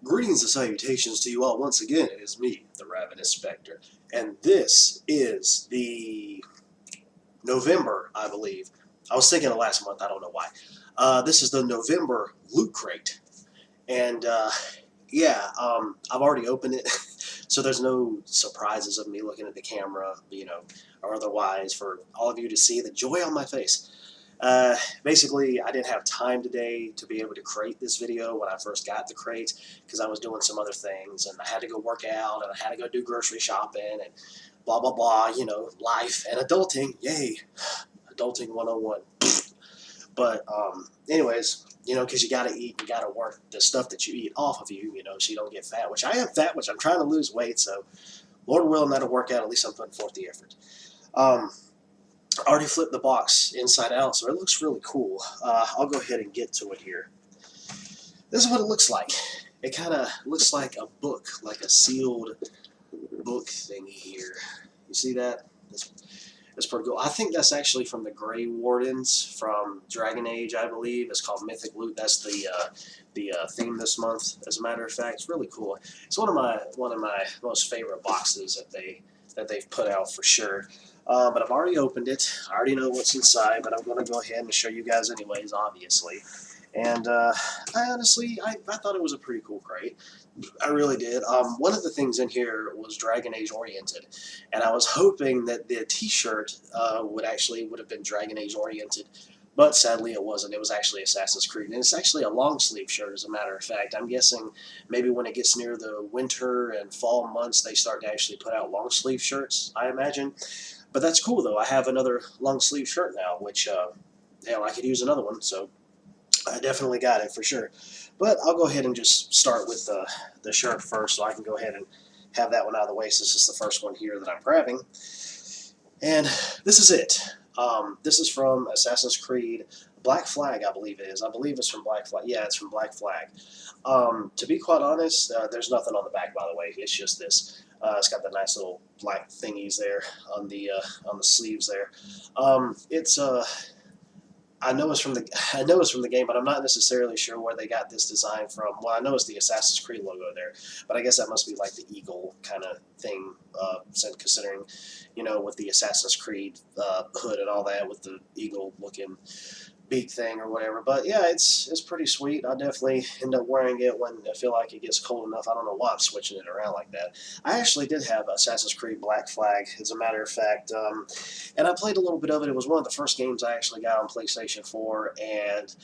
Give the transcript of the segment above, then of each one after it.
Greetings and salutations to you all once again. It is me, the Ravenous Spectre, and this is the November, I believe. I was thinking of last month, I don't know why. This is the November Loot Crate, and I've already opened it, so there's no surprises of me looking at the camera, or otherwise for all of you to see the joy on my face. Basically, I didn't have time today to be able to create this video when I first got the crate because I was doing some other things and I had to go work out and I had to go do grocery shopping and blah, blah, blah, life and adulting. Yay, adulting 101. But anyways, because you got to eat, you got to work the stuff that you eat off of you, so you don't get fat, which I am fat, which I'm trying to lose weight. So Lord willing, that'll work out. At least I'm putting forth the effort. I already flipped the box inside out, so it looks really cool. I'll go ahead and get to it here. This is what it looks like. It kind of looks like a book, like a sealed book thingy here. You see that? That's pretty cool. I think that's actually from the Grey Wardens from Dragon Age, I believe. It's called Mythic Loot. That's the theme this month. As a matter of fact, it's really cool. It's one of my most favorite boxes that they've put out for sure. But I've already opened it. I already know what's inside, but I'm going to go ahead and show you guys anyways, obviously. And I thought it was a pretty cool crate. I really did. One of the things in here was Dragon Age oriented, and I was hoping that the T-shirt would have been Dragon Age oriented, but sadly it wasn't. It was actually Assassin's Creed, and it's actually a long sleeve shirt, as a matter of fact. I'm guessing maybe when it gets near the winter and fall months, they start to actually put out long sleeve shirts, I imagine. But that's cool, though. I have another long sleeve shirt now, which, hell, I could use another one, so I definitely got it for sure. But I'll go ahead and just start with the shirt first, so I can go ahead and have that one out of the way, since this is the first one here that I'm grabbing. And this is it. This is from Assassin's Creed Black Flag, I believe it is. I believe it's from Black Flag. Yeah, it's from Black Flag. To be quite honest, there's nothing on the back, by the way. It's just this. It's got the nice little black thingies there on the sleeves there. I know it's from the game, but I'm not necessarily sure where they got this design from. Well, I know it's the Assassin's Creed logo there, but I guess that must be like the eagle kind of thing, considering, with the Assassin's Creed hood and all that, with the eagle looking beak thing or whatever. But yeah, it's pretty sweet. I'll definitely end up wearing it when I feel like it gets cold enough. I don't know why I'm switching it around like that. I actually did have Assassin's Creed Black Flag, as a matter of fact, and I played a little bit of it. It was one of the first games I actually got on PlayStation 4, and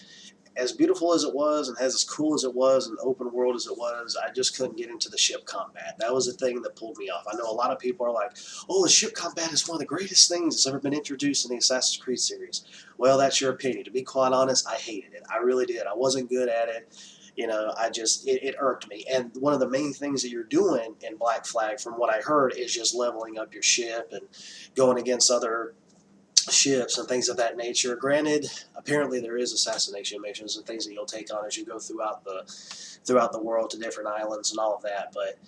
as beautiful as it was and as cool as it was and open world as it was, I just couldn't get into the ship combat. That was the thing that pulled me off. I know a lot of people are like, oh, the ship combat is one of the greatest things that's ever been introduced in the Assassin's Creed series. Well, that's your opinion. To be quite honest, I hated it. I really did. I wasn't good at it. It irked me. And one of the main things that you're doing in Black Flag, from what I heard, is just leveling up your ship and going against other ships and things of that nature. Granted, apparently there is assassination missions and things that you'll take on as you go throughout the world to different islands and all of that, but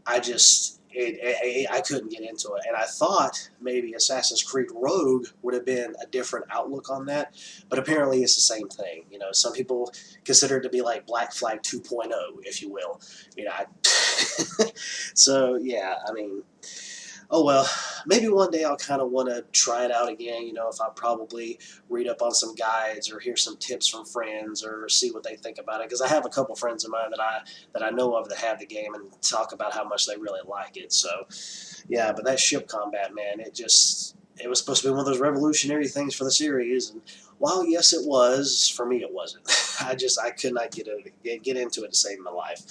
I couldn't get into it, and I thought maybe Assassin's Creed Rogue would have been a different outlook on that, but apparently it's the same thing. Some people consider it to be like Black Flag 2.0, if you will. So yeah, I mean, oh well, maybe one day I'll kind of want to try it out again, if I probably read up on some guides or hear some tips from friends or see what they think about it, because I have a couple friends of mine that I know of that have the game and talk about how much they really like it. So yeah, but that ship combat, man, it was supposed to be one of those revolutionary things for the series, and while yes it was, for me it wasn't. I could not get into it to save my life.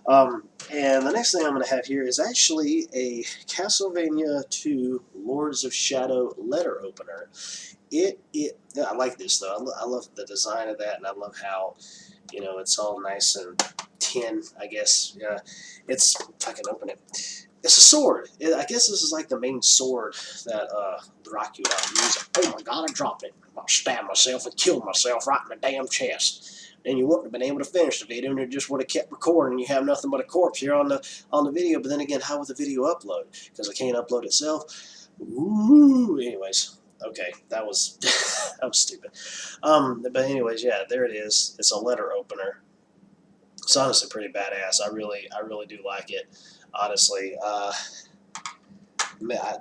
And the next thing I'm going to have here is actually a Castlevania 2 Lords of Shadow letter opener. I like this, though. I love the design of that, and I love how, it's all nice and tin, I guess. Yeah, if I can open it. It's a sword. I guess this is like the main sword that Dracula used. Oh my god, I dropped it. I stabbed myself and killed myself right in the damn chest. And you wouldn't have been able to finish the video, and it just would have kept recording. You have nothing but a corpse here on the video. But then again, how would the video upload? Because I can't upload itself. Ooh. Anyways, okay, that was that was stupid. But anyways, yeah, there it is. It's a letter opener. It's honestly pretty badass. I really do like it. Honestly, man,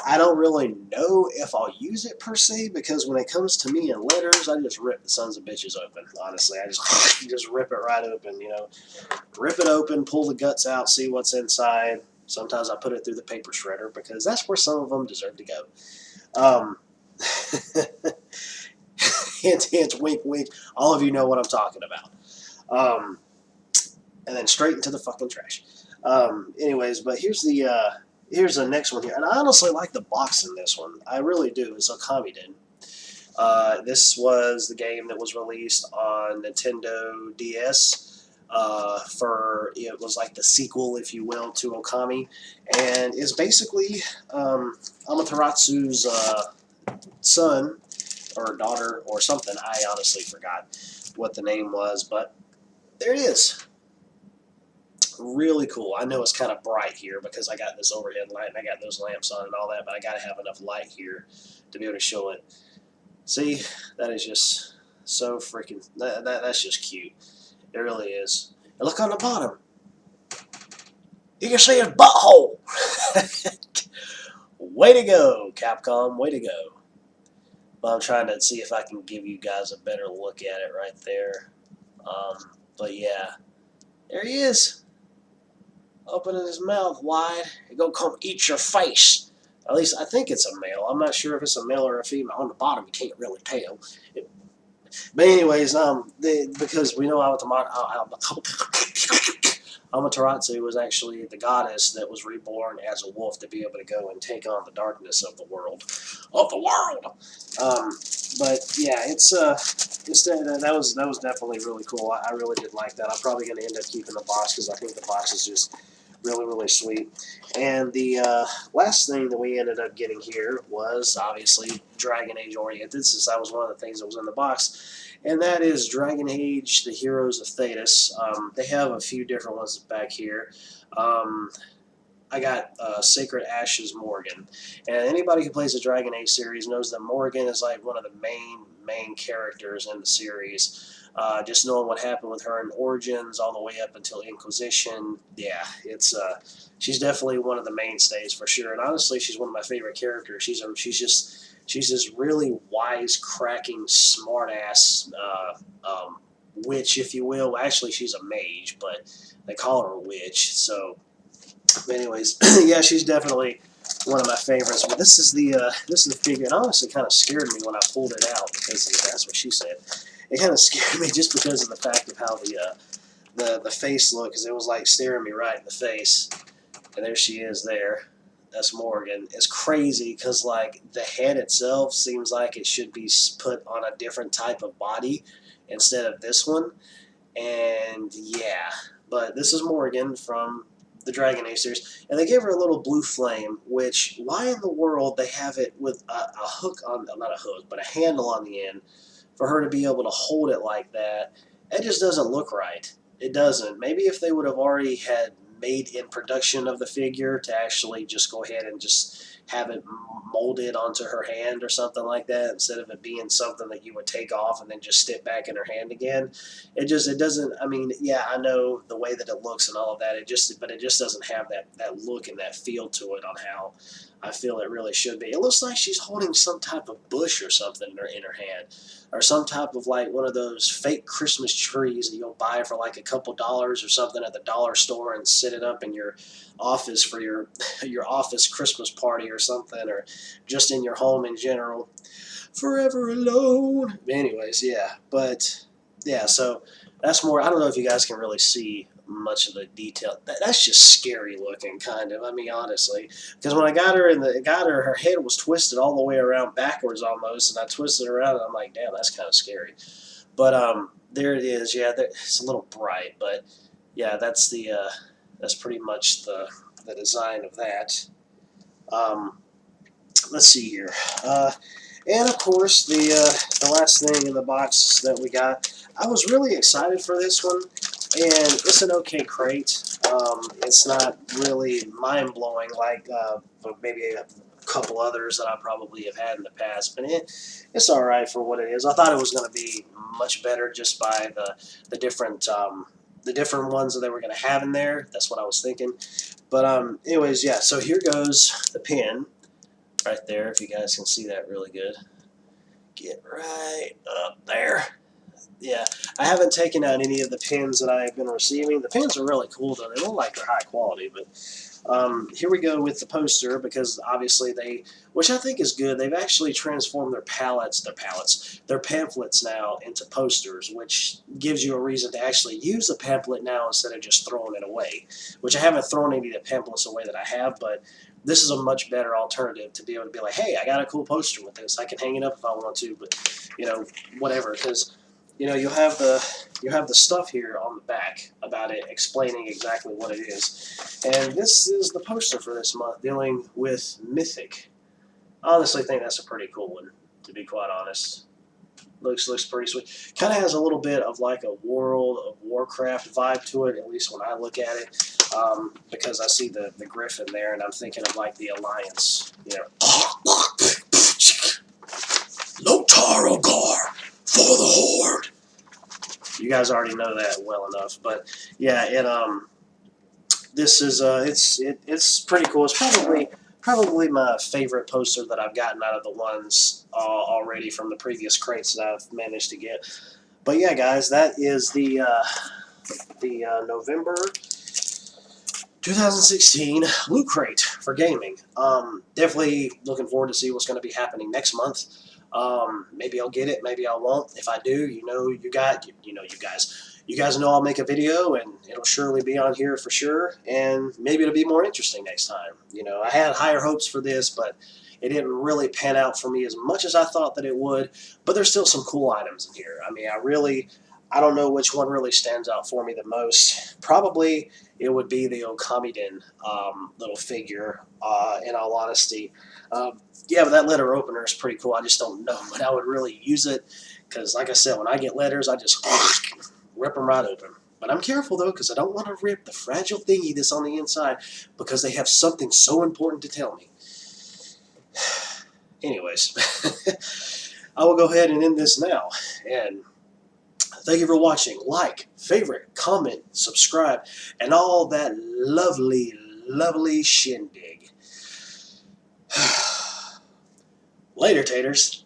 I don't really know if I'll use it per se because when it comes to me in letters, I just rip the sons of bitches open. Honestly, I just rip it right open. You know, rip it open, pull the guts out, see what's inside. Sometimes I put it through the paper shredder because that's where some of them deserve to go. Um, hint, hint, wink, wink. All of you know what I'm talking about. Um, and then straight into the fucking trash. Anyways, but here's the next one here, and I honestly like the box in this one. I really do. It's Okami did. This was the game that was released on Nintendo DS. For it was like the sequel, if you will, to Okami, and it's basically Amateratsu's son or daughter or something. I honestly forgot what the name was, but there it is. Really cool. I know it's kind of bright here because I got this overhead light and I got those lamps on and all that, but I got to have enough light here to be able to show it. See, that is just so freaking. That's just cute. It really is. And look on the bottom. You can see his butthole. Way to go, Capcom. Way to go. Well, I'm trying to see if I can give you guys a better look at it right there. But yeah, there he is. Opening his mouth wide. He gonna come eat your face. At least I think it's a male. I'm not sure if it's a male or a female. On the bottom, you can't really tell. But anyways, because we know Amaterasu was actually the goddess that was reborn as a wolf to be able to go and take on the darkness of the world. But yeah, that was definitely really cool. I really did like that. I'm probably going to end up keeping the box because I think the box is just really, really sweet. And the last thing that we ended up getting here was obviously Dragon Age oriented, since that was one of the things that was in the box. And that is Dragon Age: The Heroes of Thedas. They have a few different ones back here. I got Sacred Ashes Morgan, and anybody who plays the Dragon Age series knows that Morgan is like one of the main characters in the series. Just knowing what happened with her in Origins all the way up until Inquisition, yeah, it's she's definitely one of the mainstays for sure. And honestly, she's one of my favorite characters. She's this really wise, cracking, smart ass witch, if you will. Actually, she's a mage, but they call her a witch. So, anyways, yeah, she's definitely one of my favorites. But this is the figure. It honestly kind of scared me when I pulled it out because that's what she said. It kind of scared me just because of the fact of how the face looked, because it was like staring me right in the face. And there she is there. That's Morgan. It's crazy because like the head itself seems like it should be put on a different type of body instead of this one. And yeah, but this is Morgan from the Dragon Age series, and they gave her a little blue flame. Which why in the world they have it with a hook on, not a hook, but a handle on the end for her to be able to hold it like that? It just doesn't look right. It doesn't. Maybe if they would have already had made in production of the figure to actually just go ahead and just have it molded onto her hand or something like that, instead of it being something that you would take off and then just stick back in her hand again. It doesn't. I mean, yeah, I know the way that it looks and all of that. But it just doesn't have that look and that feel to it on how I feel it really should be. It looks like she's holding some type of bush or something in her hand, or some type of like one of those fake Christmas trees that you'll buy for like a couple dollars or something at the dollar store and sit it up in your office for your office Christmas party or something, or just in your home in general. Forever alone. Anyways, yeah, but yeah, so that's more. I don't know if you guys can really see much of the detail. That's just scary looking, kind of. I mean, honestly, because when I got her, her head was twisted all the way around backwards almost, and I twisted around, and I'm like, damn, that's kind of scary. But there it is. Yeah, it's a little bright, but yeah, that's pretty much the design of that. Um, let's see here. And of course, the last thing in the box that we got, I was really excited for this one, and it's an okay crate. It's not really mind blowing like maybe couple others that I probably have had in the past, but it's all right for what it is. I thought it was going to be much better just by the different ones that they were going to have in there. That's what I was thinking. But anyways, yeah. So here goes the pin right there. If you guys can see that really good, get right up there. Yeah, I haven't taken out any of the pins that I've been receiving. The pins are really cool, though. They look like they're high quality, but here we go with the poster, because obviously which I think is good, they've actually transformed their pamphlets now into posters, which gives you a reason to actually use a pamphlet now instead of just throwing it away, which I haven't thrown any of the pamphlets away that I have, but this is a much better alternative to be able to be like, hey, I got a cool poster with this. I can hang it up if I want to, but, whatever, because you have the stuff here on the back about it, explaining exactly what it is. And this is the poster for this month, dealing with Mythic. I honestly think that's a pretty cool one, to be quite honest. Looks pretty sweet. Kind of has a little bit of like a World of Warcraft vibe to it, at least when I look at it, because I see the griffin there, and I'm thinking of like the Alliance. Loktar Ogar for the Horde. You guys already know that well enough, but yeah, this is it's pretty cool. It's probably my favorite poster that I've gotten out of the ones already from the previous crates that I've managed to get. But yeah, guys, that is the November 2016 Loot Crate for gaming. Definitely looking forward to see what's going to be happening next month. Maybe I'll get it, maybe I won't. If I do, you guys know I'll make a video, and it'll surely be on here for sure, and maybe it'll be more interesting next time. I had higher hopes for this, but it didn't really pan out for me as much as I thought that it would, but there's still some cool items in here. I mean, I don't know which one really stands out for me the most. Probably it would be the Okamiden little figure, in all honesty. Yeah, but that letter opener is pretty cool. I just don't know when I would really use it, because like I said, when I get letters, I just rip them right open. But I'm careful, though, because I don't want to rip the fragile thingy that's on the inside, because they have something so important to tell me. Anyways, I will go ahead and end this now, and thank you for watching. Like, favorite, comment, subscribe, and all that lovely, lovely shindig. Later, taters.